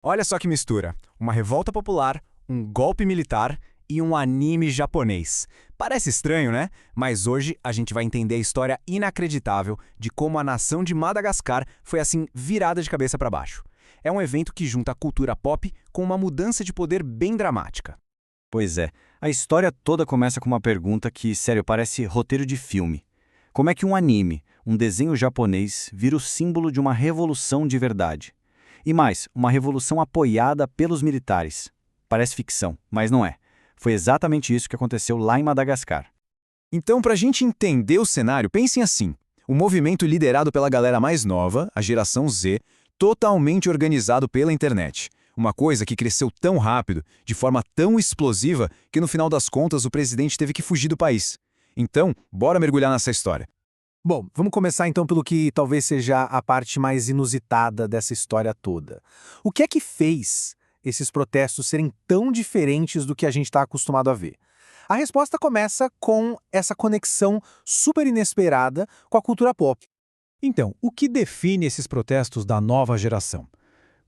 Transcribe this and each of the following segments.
Olha só que mistura: uma revolta popular, um golpe militar e um anime japonês. Parece estranho, né? Mas hoje a gente vai entender a história inacreditável de como a nação de Madagascar foi assim virada de cabeça para baixo. É um evento que junta a cultura pop com uma mudança de poder bem dramática. Pois é, a história toda começa com uma pergunta que, sério, parece roteiro de filme. Como é que um anime, um desenho japonês, vira o símbolo de uma revolução de verdade? E mais, uma revolução apoiada pelos militares. Parece ficção, mas não é. Foi exatamente isso que aconteceu lá em Madagascar. Então, para a gente entender o cenário, pensem assim: um movimento liderado pela galera mais nova, a geração Z, totalmente organizado pela internet. Uma coisa que cresceu tão rápido, de forma tão explosiva, que no final das contas o presidente teve que fugir do país. Então, bora mergulhar nessa história. Bom, vamos começar então pelo que talvez seja a parte mais inusitada dessa história toda. O que é que fez esses protestos serem tão diferentes do que a gente está acostumado a ver? A resposta começa com essa conexão super inesperada com a cultura pop. Então, o que define esses protestos da nova geração?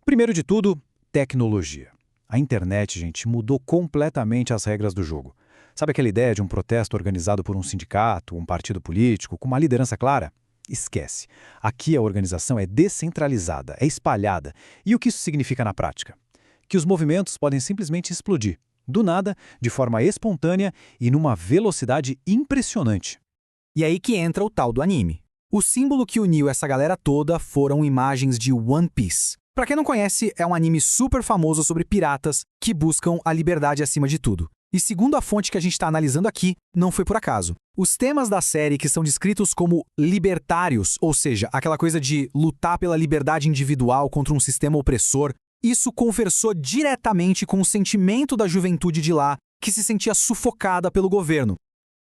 Primeiro de tudo, tecnologia. A internet, gente, mudou completamente as regras do jogo. Sabe aquela ideia de um protesto organizado por um sindicato, um partido político, com uma liderança clara? Esquece. Aqui a organização é descentralizada, é espalhada. E o que isso significa na prática? Que os movimentos podem simplesmente explodir, do nada, de forma espontânea e numa velocidade impressionante. E aí que entra o tal do anime. O símbolo que uniu essa galera toda foram imagens de One Piece. Pra quem não conhece, é um anime super famoso sobre piratas que buscam a liberdade acima de tudo. E segundo a fonte que a gente está analisando aqui, não foi por acaso. Os temas da série que são descritos como libertários, ou seja, aquela coisa de lutar pela liberdade individual contra um sistema opressor, isso conversou diretamente com o sentimento da juventude de lá, que se sentia sufocada pelo governo.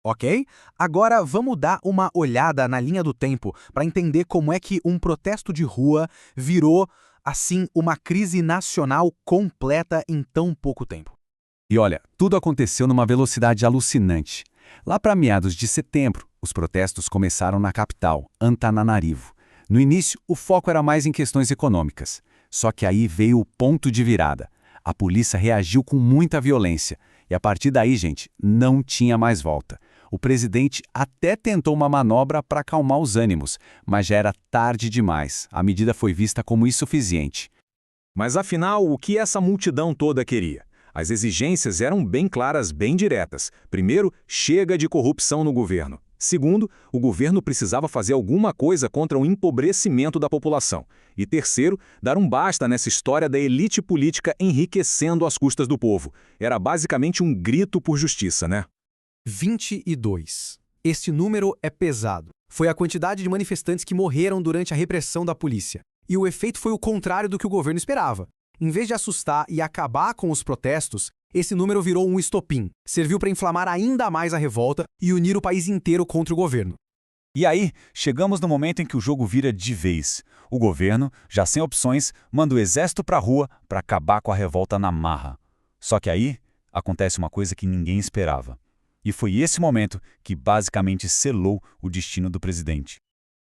Ok? Agora vamos dar uma olhada na linha do tempo para entender como é que um protesto de rua virou, assim, uma crise nacional completa em tão pouco tempo. E olha, tudo aconteceu numa velocidade alucinante. Lá para meados de setembro, os protestos começaram na capital, Antananarivo. No início, o foco era mais em questões econômicas. Só que aí veio o ponto de virada. A polícia reagiu com muita violência. E a partir daí, gente, não tinha mais volta. O presidente até tentou uma manobra para acalmar os ânimos, mas já era tarde demais. A medida foi vista como insuficiente. Mas afinal, o que essa multidão toda queria? As exigências eram bem claras, bem diretas. Primeiro, chega de corrupção no governo. Segundo, o governo precisava fazer alguma coisa contra o empobrecimento da população. E terceiro, dar um basta nessa história da elite política enriquecendo às custas do povo. Era basicamente um grito por justiça, né? 22. Este número é pesado. Foi a quantidade de manifestantes que morreram durante a repressão da polícia. E o efeito foi o contrário do que o governo esperava. Em vez de assustar e acabar com os protestos, esse número virou um estopim. Serviu para inflamar ainda mais a revolta e unir o país inteiro contra o governo. E aí, chegamos no momento em que o jogo vira de vez. O governo, já sem opções, manda o exército para a rua para acabar com a revolta na marra. Só que aí, acontece uma coisa que ninguém esperava. E foi esse momento que basicamente selou o destino do presidente.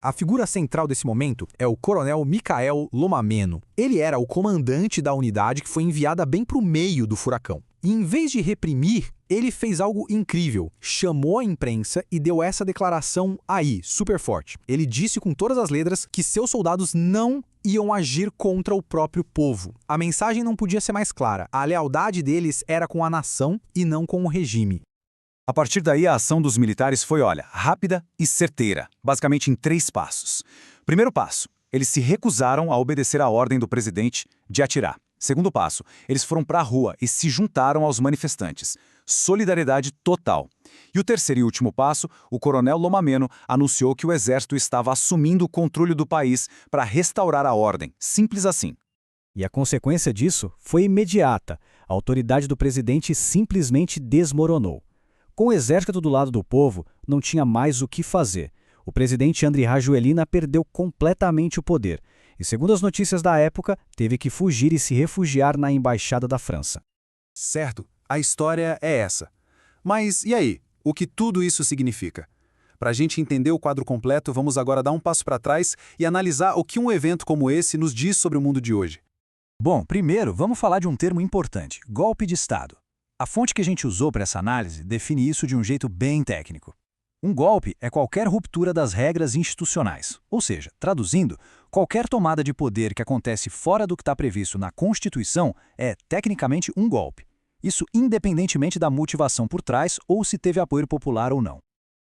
A figura central desse momento é o coronel Mikael Lomameno. Ele era o comandante da unidade que foi enviada bem para o meio do furacão. E em vez de reprimir, ele fez algo incrível. Chamou a imprensa e deu essa declaração aí, super forte. Ele disse com todas as letras que seus soldados não iam agir contra o próprio povo. A mensagem não podia ser mais clara. A lealdade deles era com a nação e não com o regime. A partir daí, a ação dos militares foi, olha, rápida e certeira, basicamente em 3 passos. Primeiro passo, eles se recusaram a obedecer à ordem do presidente de atirar. Segundo passo, eles foram para a rua e se juntaram aos manifestantes. Solidariedade total. E o terceiro e último passo, o coronel Lomameno anunciou que o exército estava assumindo o controle do país para restaurar a ordem. Simples assim. E a consequência disso foi imediata. A autoridade do presidente simplesmente desmoronou. Com o exército do lado do povo, não tinha mais o que fazer. O presidente Andry Rajoelina perdeu completamente o poder e, segundo as notícias da época, teve que fugir e se refugiar na embaixada da França. Certo, a história é essa. Mas e aí? O que tudo isso significa? Para a gente entender o quadro completo, vamos agora dar um passo para trás e analisar o que um evento como esse nos diz sobre o mundo de hoje. Bom, primeiro, vamos falar de um termo importante: golpe de Estado. A fonte que a gente usou para essa análise define isso de um jeito bem técnico. Um golpe é qualquer ruptura das regras institucionais, ou seja, traduzindo, qualquer tomada de poder que acontece fora do que está previsto na Constituição é, tecnicamente, um golpe. Isso independentemente da motivação por trás ou se teve apoio popular ou não.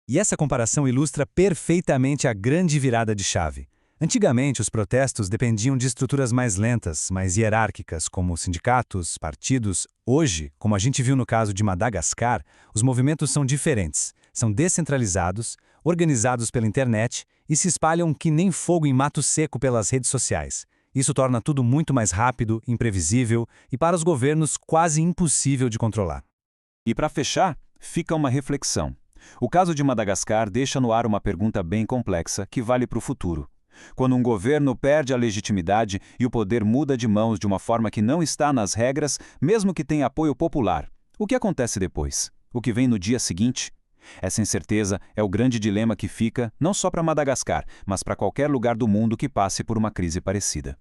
E essa comparação ilustra perfeitamente a grande virada de chave. Antigamente, os protestos dependiam de estruturas mais lentas, mais hierárquicas, como sindicatos, partidos. Hoje, como a gente viu no caso de Madagascar, os movimentos são diferentes. São descentralizados, organizados pela internet e se espalham que nem fogo em mato seco pelas redes sociais. Isso torna tudo muito mais rápido, imprevisível e, para os governos, quase impossível de controlar. E para fechar, fica uma reflexão. O caso de Madagascar deixa no ar uma pergunta bem complexa que vale para o futuro. Quando um governo perde a legitimidade e o poder muda de mãos de uma forma que não está nas regras, mesmo que tenha apoio popular, o que acontece depois? O que vem no dia seguinte? Essa incerteza é o grande dilema que fica, não só para Madagascar, mas para qualquer lugar do mundo que passe por uma crise parecida.